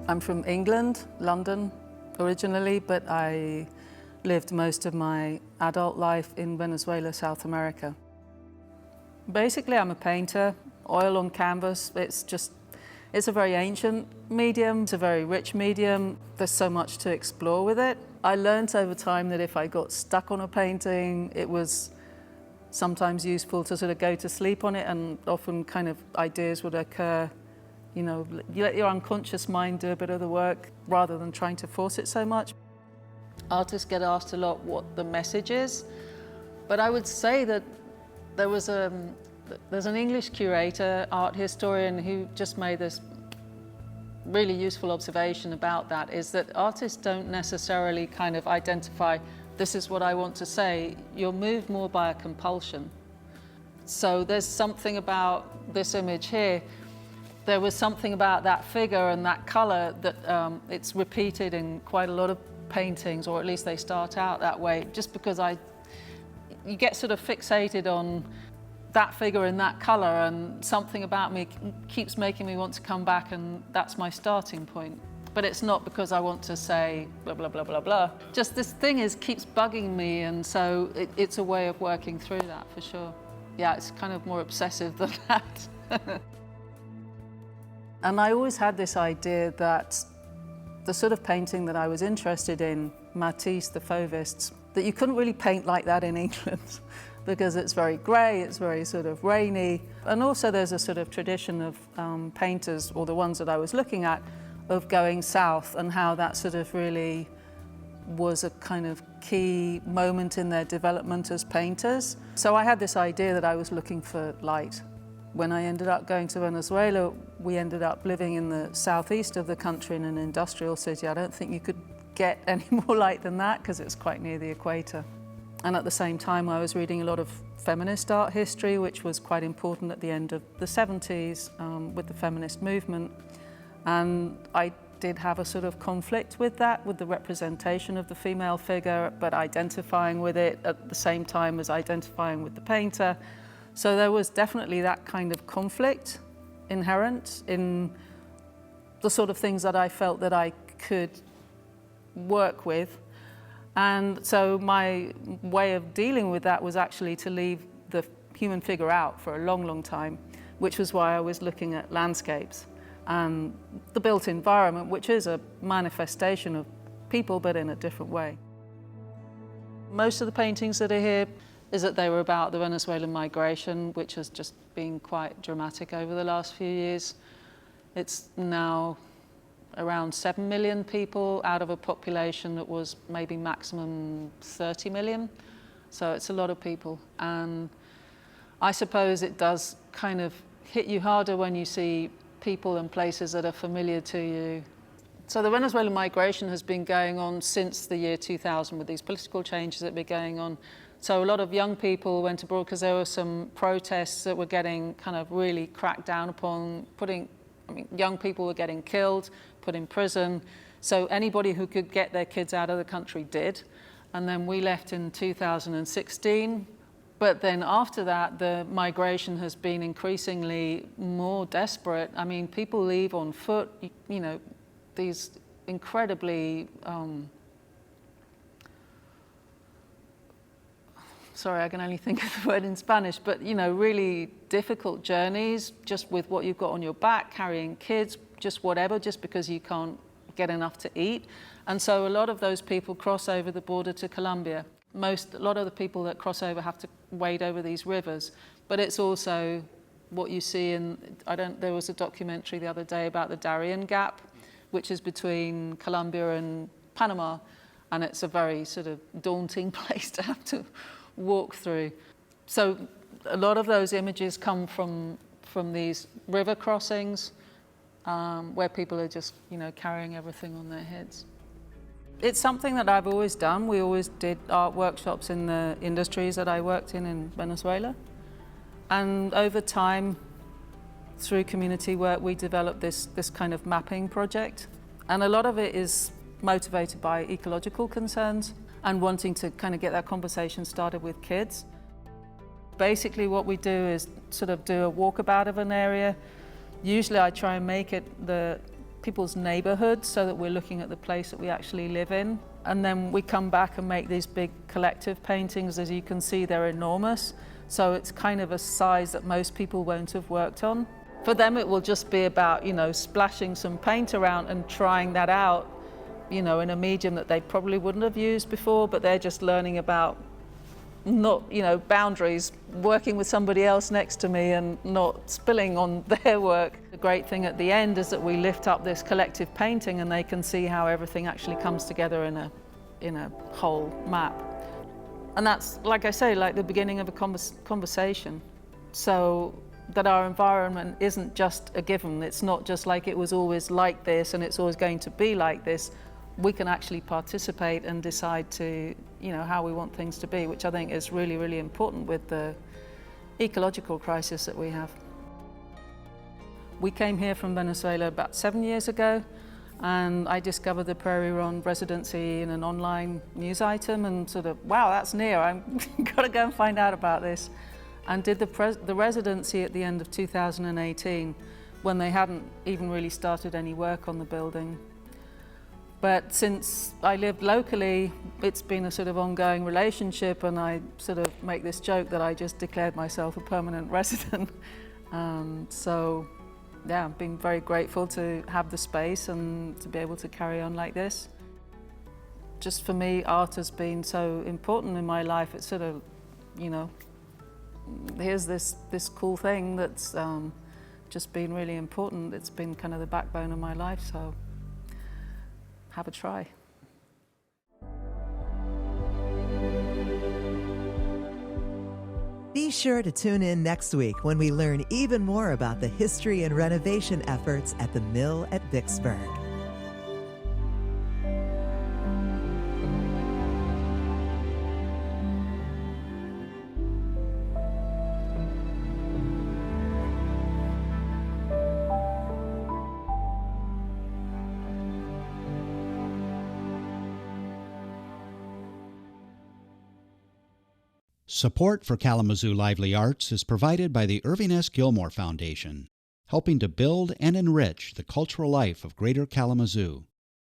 I'm from England, London originally, but I lived most of my adult life in Venezuela, South America. Basically, I'm a painter. Oil on canvas, it's a very ancient medium, it's a very rich medium. There's so much to explore with it. I learned over time that if I got stuck on a painting, it was sometimes useful to sort of go to sleep on it, and often kind of ideas would occur. You know, you let your unconscious mind do a bit of the work rather than trying to force it so much. Artists get asked a lot what the message is, but I would say that there's an English curator, art historian, who just made this really useful observation about that, is that artists don't necessarily kind of identify, this is what I want to say. You're moved more by a compulsion. So there's something about this image here. There was something about that figure and that colour that it's repeated in quite a lot of paintings, or at least they start out that way, just because you get sort of fixated on that figure in that colour, and something about me keeps making me want to come back, and that's my starting point. But it's not because I want to say blah, blah, blah, blah, blah. Just this thing keeps bugging me, and so it's a way of working through that, for sure. Yeah, it's kind of more obsessive than that. And I always had this idea that the sort of painting that I was interested in, Matisse, the Fauvists, that you couldn't really paint like that in England because it's very grey, it's very sort of rainy. And also there's a sort of tradition of painters, or the ones that I was looking at, of going south, and how that sort of really was a kind of key moment in their development as painters. So I had this idea that I was looking for light. When I ended up going to Venezuela, we ended up living in the southeast of the country in an industrial city. I don't think you could get any more light than that because it's quite near the equator. And at the same time, I was reading a lot of feminist art history, which was quite important at the end of the 70s with the feminist movement. And I did have a sort of conflict with that, with the representation of the female figure, but identifying with it at the same time as identifying with the painter. So there was definitely that kind of conflict inherent in the sort of things that I felt that I could work with. And so my way of dealing with that was actually to leave the human figure out for a long, long time, which was why I was looking at landscapes and the built environment, which is a manifestation of people, but in a different way. Most of the paintings that are here is that they were about the Venezuelan migration, which has just been quite dramatic over the last few years. It's now around 7 million people out of a population that was maybe maximum 30 million. So it's a lot of people. And I suppose it does kind of hit you harder when you see people and places that are familiar to you. So the Venezuelan migration has been going on since the year 2000 with these political changes that have been going on. So a lot of young people went abroad because there were some protests that were getting kind of really cracked down upon, young people were getting killed, put in prison. So anybody who could get their kids out of the country did. And then we left in 2016. But then after that, the migration has been increasingly more desperate. I mean, people leave on foot, you know, these incredibly, sorry, I can only think of the word in Spanish, but, you know, really difficult journeys, just with what you've got on your back, carrying kids, just whatever, just because you can't get enough to eat. And so a lot of those people cross over the border to Colombia. A lot of the people that cross over have to wade over these rivers, but it's also what you see in, there was a documentary the other day about the Darien Gap, which is between Colombia and Panama, and it's a very sort of daunting place to have to walk through. So a lot of those images come from these river crossings where people are just, you know, carrying everything on their heads. It's something that I've always done. We always did art workshops in the industries that I worked in Venezuela. And over time, through community work, we developed this kind of mapping project. And a lot of it is motivated by ecological concerns and wanting to kind of get that conversation started with kids. Basically what we do is sort of do a walkabout of an area. Usually I try and make it the people's neighborhoods so that we're looking at the place that we actually live in. And then we come back and make these big collective paintings. As you can see, they're enormous. So it's kind of a size that most people won't have worked on. For them, it will just be about, splashing some paint around and trying that out, in a medium that they probably wouldn't have used before, but they're just learning about boundaries, working with somebody else next to me and not spilling on their work. The great thing at the end is that we lift up this collective painting and they can see how everything actually comes together in a whole map. And that's, like I say, like the beginning of a conversation. So that our environment isn't just a given. It's not just like it was always like this and it's always going to be like this. We can actually participate and decide to, how we want things to be, which I think is really, really important with the ecological crisis that we have. We came here from Venezuela about 7 years ago, and I discovered the Prairie Ronde Residency in an online news item and sort of, wow, that's near, I've got to go and find out about this. And did the residency at the end of 2018 when they hadn't even really started any work on the building. But since I lived locally, it's been a sort of ongoing relationship, and I sort of make this joke that I just declared myself a permanent resident. So yeah, I've been very grateful to have the space and to be able to carry on like this. Just for me, art has been so important in my life. It's sort of, here's this cool thing that's just been really important. It's been kind of the backbone of my life, so have a try. Be sure to tune in next week when we learn even more about the history and renovation efforts at the mill at Vicksburg. Support for Kalamazoo Lively Arts is provided by the Irving S. Gilmore Foundation, helping to build and enrich the cultural life of Greater Kalamazoo.